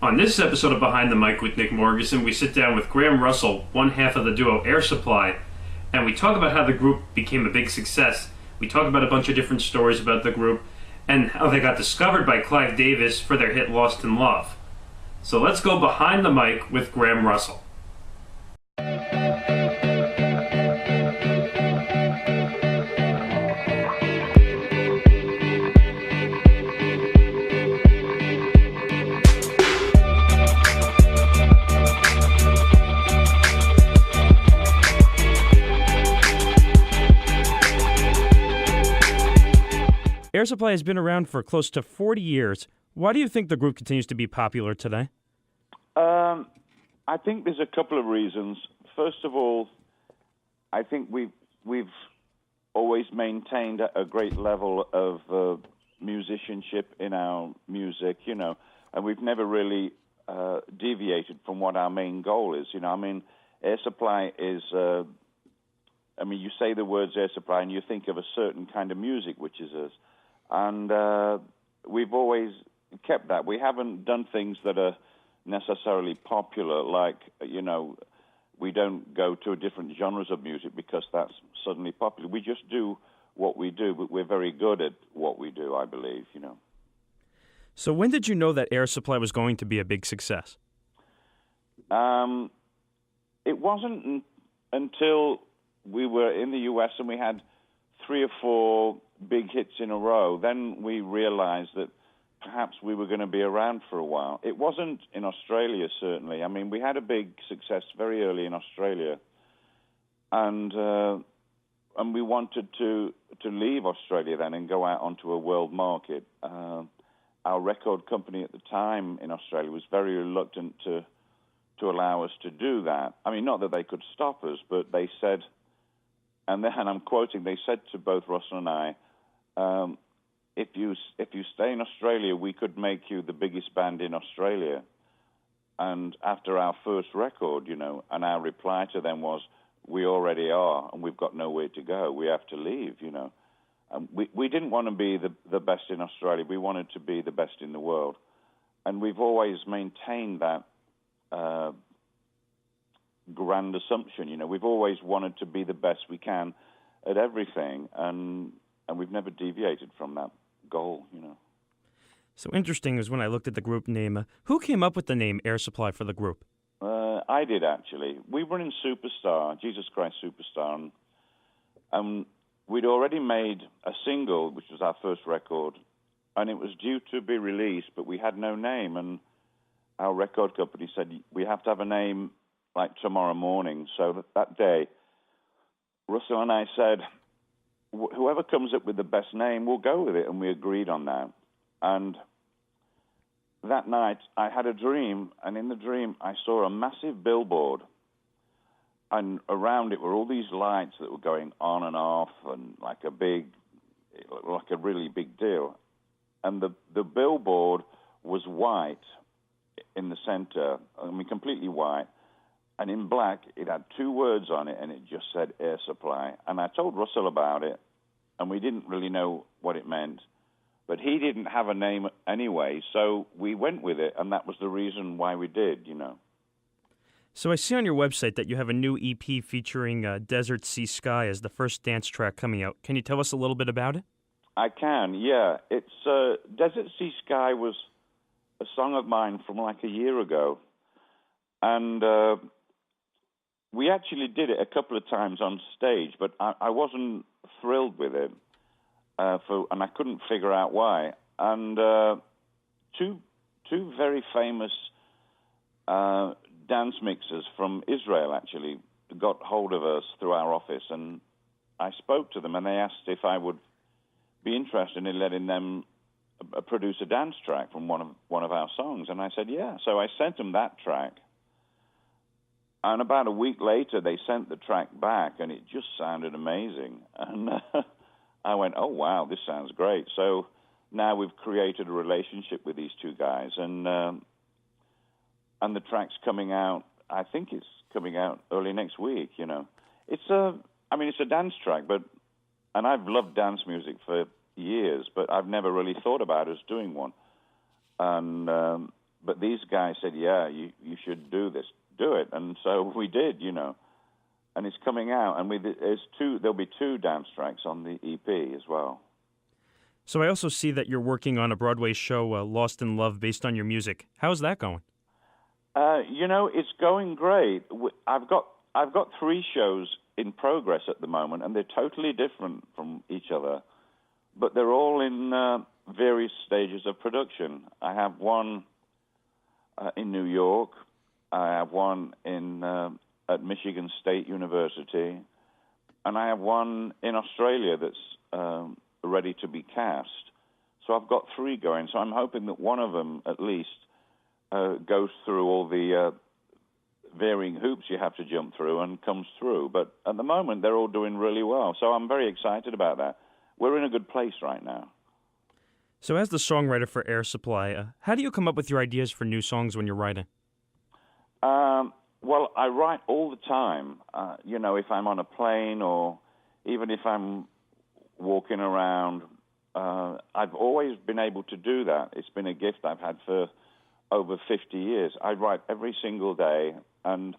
On this episode of Behind the Mic with Nick Morgasen, we sit down with Graham Russell, one half of the duo Air Supply, and we talk about how the group became a big success. We talk about a bunch of different stories about the group and how they got discovered by Clive Davis for their hit Lost in Love. So let's go behind the mic with Graham Russell. Air Supply has been around for close to 40 years. Why do you think the group continues to be popular today? I think there's a couple of reasons. First of all, I think we've always maintained a great level of musicianship in our music, and we've never really deviated from what our main goal is. Air Supply is, you say the words Air Supply and you think of a certain kind of music, which is us. And we've always kept that. We haven't done things that are necessarily popular, like, we don't go to different genres of music because that's suddenly popular. We just do what we do, but we're very good at what we do, I believe, So when did you know that Air Supply was going to be a big success? It wasn't until we were in the U.S. and we had 3 or 4 big hits in a row, then we realized that perhaps we were going to be around for a while. It wasn't in Australia, certainly. We had a big success very early in Australia, and we wanted to leave Australia then and go out onto a world market. Our record company at the time in Australia was very reluctant to allow us to do that. Not that they could stop us, but they said, and then I'm quoting, they said to both Russell and I, if you stay in Australia, we could make you the biggest band in Australia. And after our first record, and our reply to them was, we already are, and we've got nowhere to go. We have to leave, And we didn't want to be the best in Australia. We wanted to be the best in the world. And we've always maintained that grand assumption. We've always wanted to be the best we can at everything, and we've never deviated from that goal, So interesting is when I looked at the group name. Who came up with the name Air Supply for the group? I did, actually. We were in Superstar, Jesus Christ Superstar, and we'd already made a single, which was our first record, and it was due to be released, but we had no name, and our record company said, we have to have a name like tomorrow morning. So that day, Russell and I said, whoever comes up with the best name, we'll go with it, and we agreed on that. And that night, I had a dream, and in the dream, I saw a massive billboard, and around it were all these lights that were going on and off, and like a really big deal. And the billboard was white in the center, completely white, and in black, it had 2 words on it, and it just said Air Supply. And I told Russell about it, and we didn't really know what it meant. But he didn't have a name anyway, so we went with it, and that was the reason why we did, So I see on your website that you have a new EP featuring Desert Sea Sky as the first dance track coming out. Can you tell us a little bit about it? I can, yeah. It's Desert Sea Sky was a song of mine from like a year ago, and we actually did it a couple of times on stage, but I wasn't thrilled with it, and I couldn't figure out why. And two very famous dance mixers from Israel actually got hold of us through our office, and I spoke to them, and they asked if I would be interested in letting them produce a dance track from one of our songs, and I said yeah. So I sent them that track. And about a week later, they sent the track back, and it just sounded amazing. And I went, oh, wow, this sounds great. So now we've created a relationship with these 2 guys, and the track's coming out. I think it's coming out early next week, It's a dance track, and I've loved dance music for years, but I've never really thought about us doing one. And but these guys said, yeah, you should do this, do it. And so we did, you know. And it's coming out, and there'll be 2 dance tracks on the EP as well. So I also see that you're working on a Broadway show, Lost in Love, based on your music. How's that going? You know, it's going great. I've got 3 shows in progress at the moment, and they're totally different from each other, but they're all in various stages of production. I have one in New York. I have one at Michigan State University, and I have one in Australia that's ready to be cast. So I've got 3 going. So I'm hoping that one of them, at least, goes through all the varying hoops you have to jump through and comes through. But at the moment, they're all doing really well. So I'm very excited about that. We're in a good place right now. So as the songwriter for Air Supply, how do you come up with your ideas for new songs when you're writing? Well, I write all the time. You know, if I'm on a plane or even if I'm walking around, I've always been able to do that. It's been a gift I've had for over 50 years. I write every single day, and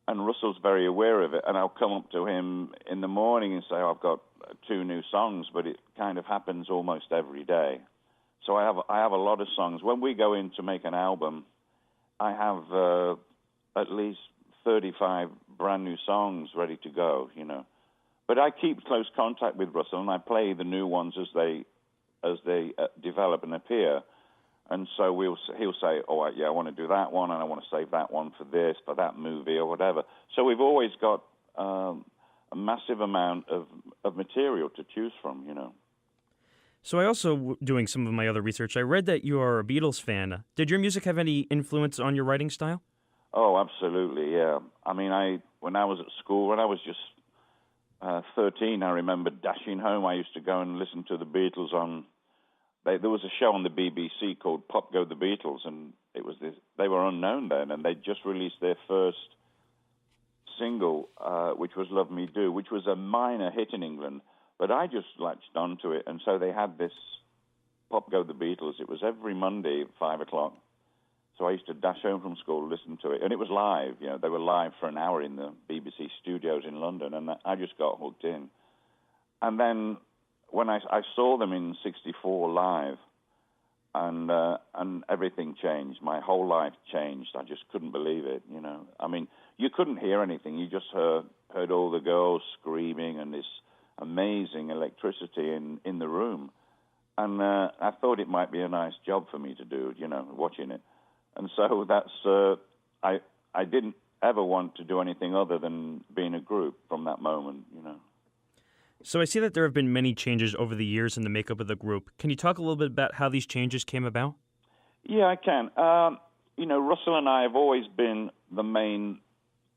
Russell's very aware of it, and I'll come up to him in the morning and say, I've got 2 new songs, but it kind of happens almost every day. So I have a lot of songs. When we go in to make an album, I have at least 35 brand new songs ready to go, you know. But I keep close contact with Russell, and I play the new ones as they develop and appear. And so he'll say, oh, yeah, I want to do that one, and I want to save that one for this, for that movie, or whatever. So we've always got a massive amount of material to choose from, you know. So I also, doing some of my other research, I read that you are a Beatles fan. Did your music have any influence on your writing style? Oh, absolutely, yeah. I mean, when I was at school, when I was just 13, I remember dashing home. I used to go and listen to the Beatles on... There was a show on the BBC called Pop Go the Beatles, and they were unknown then, and they just released their first single, which was Love Me Do, which was a minor hit in England, but I just latched onto it, and so they had this Pop Go the Beatles. It was every Monday at 5 o'clock, so I used to dash home from school, listen to it, and it was live. You know, they were live for an hour in the BBC studios in London, and I just got hooked in. And then when I saw them in '64 live, and everything changed. My whole life changed. I just couldn't believe it, you know. I mean, you couldn't hear anything. You just heard all the girls screaming and this amazing electricity in the room. And I thought it might be a nice job for me to do, you know, watching it. And so that's, I didn't ever want to do anything other than be in a group from that moment, you know. So I see that there have been many changes over the years in the makeup of the group. Can you talk a little bit about how these changes came about? Yeah, I can. You know, Russell and I have always been the main...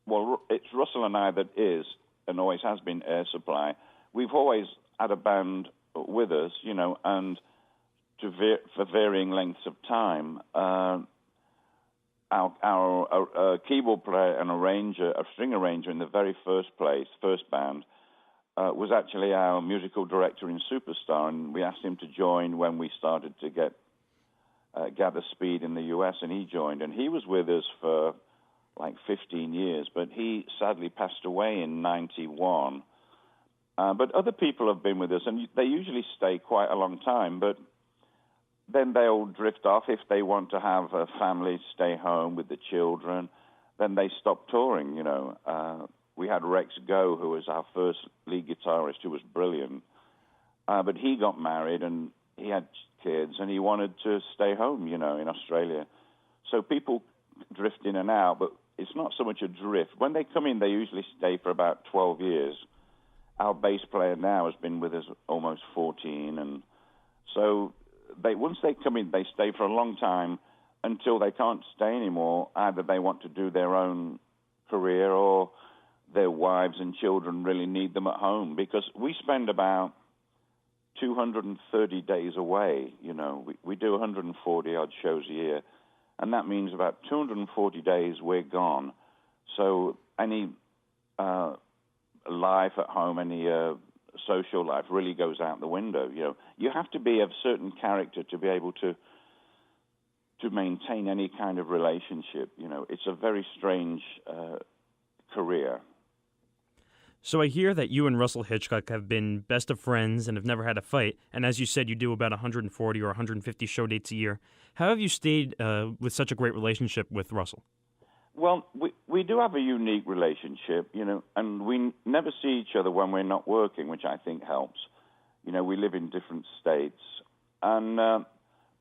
Well, it's Russell and I that is, and always has been, Air Supply. We've always had a band with us, you know, and for varying lengths of time. Our keyboard player and a string arranger in the very first band, was actually our musical director in Superstar, and we asked him to join when we started to gather speed in the U.S., and he joined. And he was with us for like 15 years, but he sadly passed away in 91. But other people have been with us, and they usually stay quite a long time, but then they'll drift off if they want to have a family, stay home with the children. Then they stop touring, you know. We had Rex Go, who was our first lead guitarist, who was brilliant. But he got married, and he had kids, and he wanted to stay home, you know, in Australia. So people drift in and out, but it's not so much a drift. When they come in, they usually stay for about 12 years. Our bass player now has been with us almost 14, and so once they come in, they stay for a long time until they can't stay anymore. Either they want to do their own career, or their wives and children really need them at home, because we spend about 230 days away. You know, we do 140 odd shows a year, and that means about 240 days we're gone. So any life at home, any social life really goes out the window. You know, you have to be of certain character to be able to to maintain any kind of relationship. It's a very strange career. So I hear that you and Russell Hitchcock have been best of friends and have never had a fight. And as you said, you do about 140 or 150 show dates a year. How have you stayed with such a great relationship with Russell? Well, we do have a unique relationship, and we never see each other when we're not working, which I think helps. We live in different states, and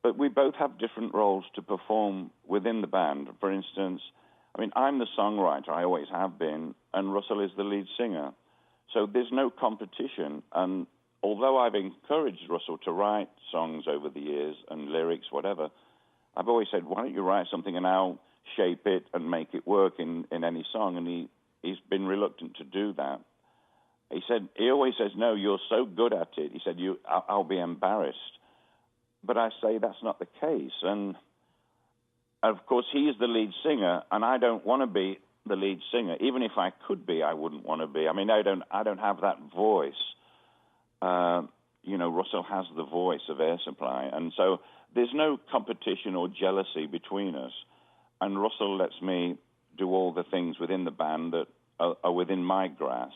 but we both have different roles to perform within the band. For instance, I'm the songwriter, I always have been, and Russell is the lead singer. So there's no competition, and although I've encouraged Russell to write songs over the years and lyrics, whatever, I've always said, why don't you write something and I'll shape it and make it work in any song, and he's been reluctant to do that. He always says, no, you're so good at it. He said, I'll be embarrassed. But I say that's not the case. And of course, he is the lead singer, and I don't want to be the lead singer. Even if I could be, I wouldn't want to be. I don't have that voice. Russell has the voice of Air Supply, and so there's no competition or jealousy between us. And Russell lets me do all the things within the band that are within my grasp.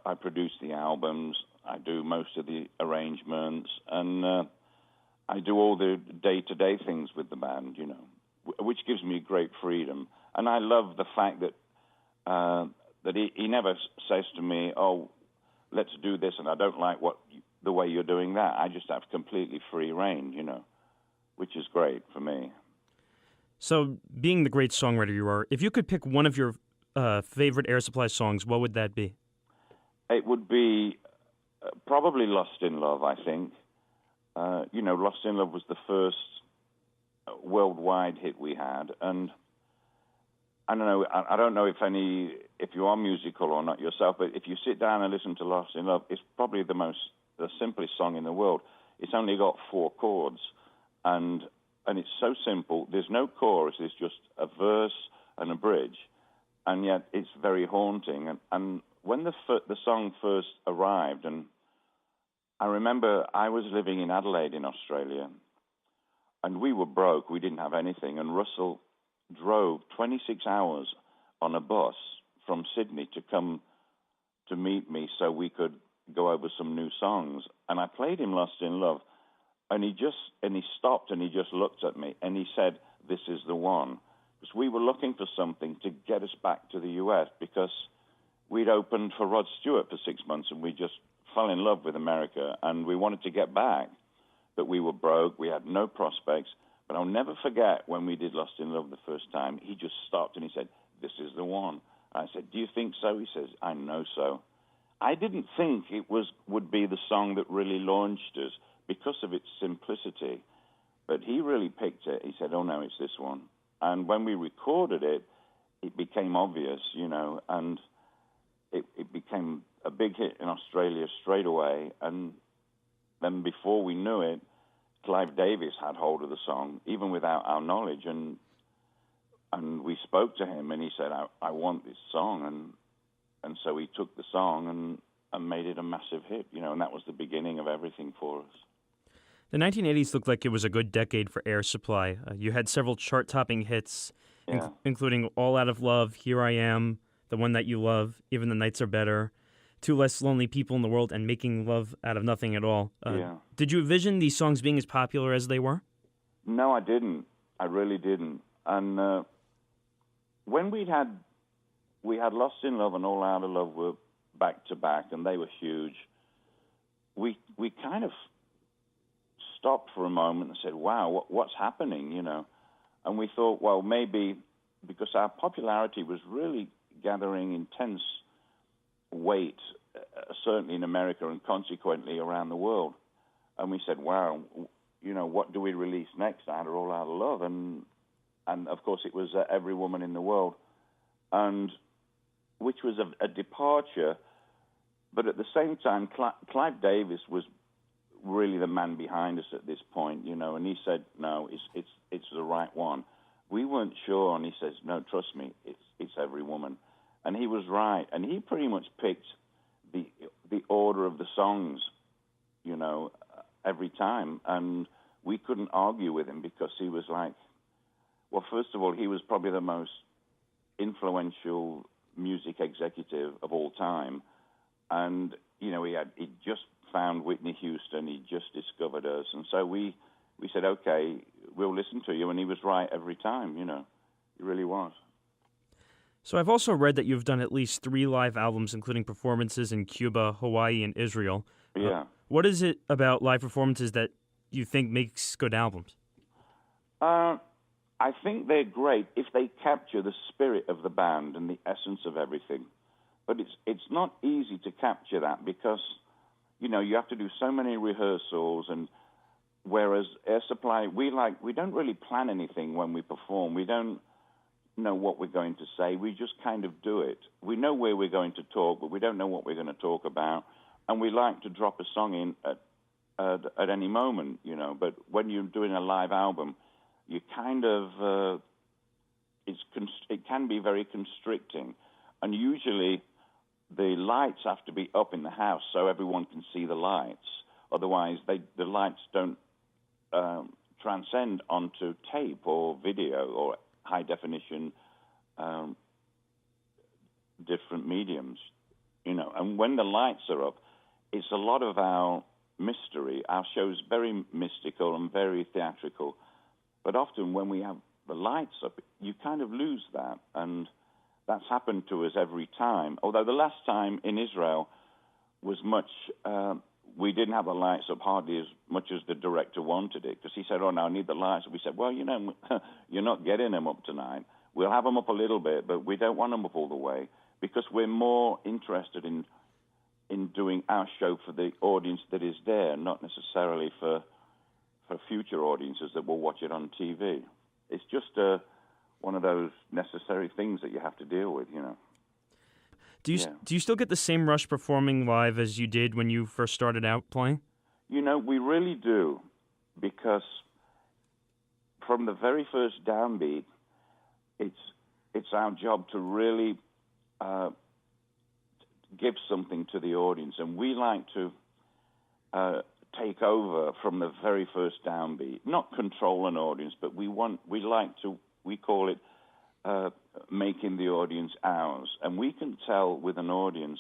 I produce the albums, I do most of the arrangements, and I do all the day-to-day things with the band, which gives me great freedom. And I love the fact that he never says to me, oh, let's do this, and I don't like the way you're doing that. I just have completely free reign, which is great for me. So, being the great songwriter you are, if you could pick one of your favorite Air Supply songs, what would that be? It would be probably Lost in Love, I think. Lost in Love was the first worldwide hit we had, and I don't know if you are musical or not yourself, but if you sit down and listen to Lost in Love, it's probably the simplest song in the world. It's only got 4 chords, and it's so simple. There's no chorus. It's just a verse and a bridge, and yet it's very haunting. And when the song first arrived, and I remember I was living in Adelaide in Australia, and we were broke. We didn't have anything, and Russell drove 26 hours on a bus from Sydney to come to meet me so we could go over some new songs. And I played him Lost in Love, and he stopped and he just looked at me and he said, this is the one. Because we were looking for something to get us back to the US, because we'd opened for Rod Stewart for 6 months and we just fell in love with America and we wanted to get back. But we were broke, we had no prospects. But I'll never forget when we did Lost in Love the first time, he just stopped and he said, this is the one. I said, do you think so? He says, I know so. I didn't think it would be the song that really launched us because of its simplicity. But he really picked it. He said, oh, no, it's this one. And when we recorded it, it became obvious, and it became a big hit in Australia straight away. And then before we knew it, Clive Davis had hold of the song, even without our knowledge. And we spoke to him, and he said, I want this song. And so he took the song and made it a massive hit, and that was the beginning of everything for us. The 1980s looked like it was a good decade for Air Supply. You had several chart-topping hits, including All Out of Love, Here I Am, The One That You Love, Even the Nights Are Better, Two Less Lonely People in the World, and Making Love Out of Nothing at All. Did you envision these songs being as popular as they were? No, I didn't. I really didn't. And when we had Lost in Love and All Out of Love were back to back, and they were huge, we kind of stopped for a moment and said, wow, what's happening, And we thought, well, maybe because our popularity was really gathering intense weight, certainly in America and consequently around the world. And we said, wow, what do we release next after All Out of Love? And of course, it was Every Woman in the World, and which was a departure. But at the same time, Clive Davis was really the man behind us at this point, and he said, no, it's the right one. We weren't sure, and he says, no, trust me, it's Every Woman. And he was right, and he pretty much picked the order of the songs, every time. And we couldn't argue with him because he was like, well, first of all, he was probably the most influential music executive of all time. And, he just found Whitney Houston. He just discovered us. And so we said, okay, we'll listen to you. And he was right every time, He really was. So I've also read that you've done at least 3 live albums, including performances in Cuba, Hawaii, and Israel. Yeah. What is it about live performances that you think makes good albums? I think they're great if they capture the spirit of the band and the essence of everything. But it's not easy to capture that because, you have to do so many rehearsals. And whereas Air Supply, we don't really plan anything when we perform. We don't know what we're going to say. We just kind of do it. We know where we're going to talk, but we don't know what we're going to talk about. And we like to drop a song in at any moment, But when you're doing a live album, you kind of it can be very constricting, and usually the lights have to be up in the house so everyone can see the lights. Otherwise, the lights don't transcend onto tape or video or high definition different mediums, And when the lights are up, it's a lot of our mystery. Our show's very mystical and very theatrical. But often when we have the lights up, you kind of lose that. And that's happened to us every time. Although the last time in Israel was much, we didn't have the lights up hardly as much as the director wanted it. Because he said, oh, no, I need the lights. We said, well, you're not getting them up tonight. We'll have them up a little bit, but we don't want them up all the way. Because we're more interested in doing our show for the audience that is there, not necessarily for future audiences that will watch it on TV. It's just one of those necessary things that you have to deal with, Do you still get the same rush performing live as you did when you first started out playing? We really do, because from the very first downbeat, it's our job to really give something to the audience, and we like to take over from the very first downbeat. Not control an audience, but we call it making the audience ours. And we can tell with an audience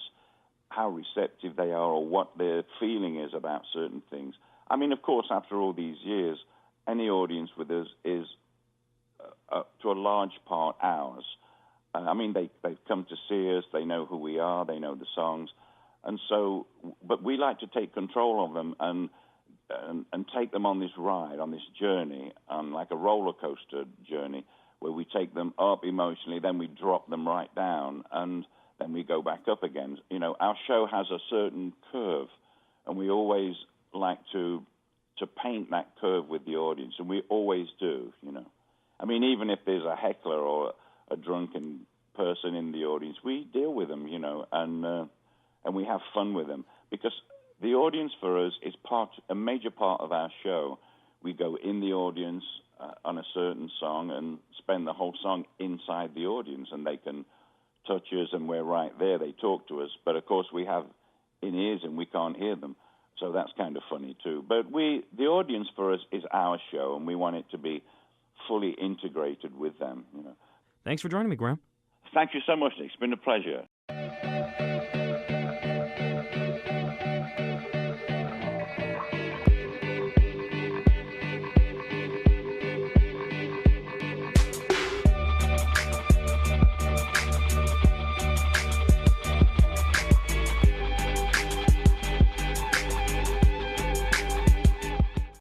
how receptive they are or what their feeling is about certain things. I mean, of course, after all these years, any audience with us is, to a large part, ours. They've come to see us, they know who we are, they know the songs. And so, but we like to take control of them and take them on this ride, on this journey, like a roller coaster journey, where we take them up emotionally, then we drop them right down, and then we go back up again. Our show has a certain curve, and we always like to paint that curve with the audience, and we always do, even if there's a heckler or a drunken person in the audience, we deal with them, and we have fun with them, because the audience for us is a major part of our show. We go in the audience on a certain song and spend the whole song inside the audience, and they can touch us, and we're right there. They talk to us, but of course we have in-ears and we can't hear them, so that's kind of funny too. But the audience for us is our show, and we want it to be fully integrated with them. Thanks for joining me, Graham. Thank you so much, Nick. It's been a pleasure.